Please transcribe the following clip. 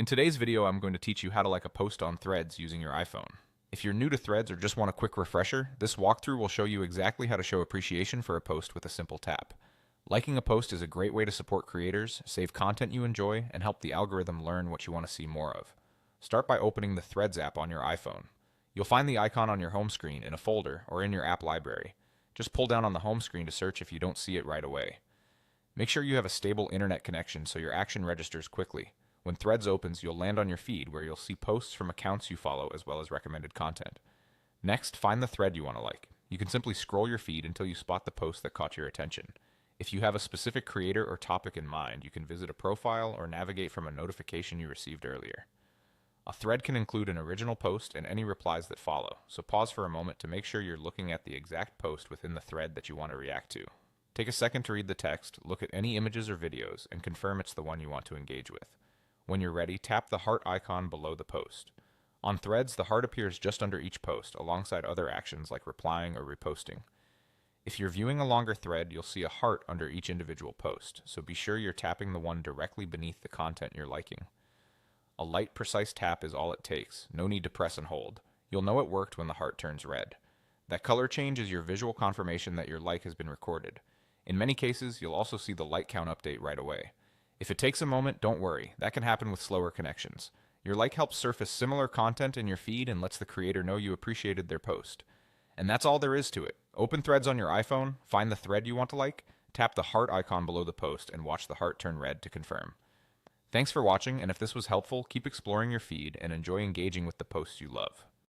In today's video, I'm going to teach you how to like a post on Threads using your iPhone. If you're new to Threads or just want a quick refresher, this walkthrough will show you exactly how to show appreciation for a post with a simple tap. Liking a post is a great way to support creators, save content you enjoy, and help the algorithm learn what you want to see more of. Start by opening the Threads app on your iPhone. You'll find the icon on your home screen in a folder or in your app library. Just pull down on the home screen to search if you don't see it right away. Make sure you have a stable internet connection so your action registers quickly. When Threads opens, you'll land on your feed where you'll see posts from accounts you follow as well as recommended content. Next, find the thread you want to like. You can simply scroll your feed until you spot the post that caught your attention. If you have a specific creator or topic in mind, you can visit a profile or navigate from a notification you received earlier. A thread can include an original post and any replies that follow, so pause for a moment to make sure you're looking at the exact post within the thread that you want to react to. Take a second to read the text, look at any images or videos, and confirm it's the one you want to engage with. When you're ready, tap the heart icon below the post. On Threads, the heart appears just under each post, alongside other actions like replying or reposting. If you're viewing a longer thread, you'll see a heart under each individual post, so be sure you're tapping the one directly beneath the content you're liking. A light, precise tap is all it takes, no need to press and hold. You'll know it worked when the heart turns red. That color change is your visual confirmation that your like has been recorded. In many cases, you'll also see the like count update right away. If it takes a moment, don't worry. That can happen with slower connections. Your like helps surface similar content in your feed and lets the creator know you appreciated their post. And that's all there is to it. Open Threads on your iPhone, find the thread you want to like, tap the heart icon below the post, and watch the heart turn red to confirm. Thanks for watching, and if this was helpful, keep exploring your feed and enjoy engaging with the posts you love.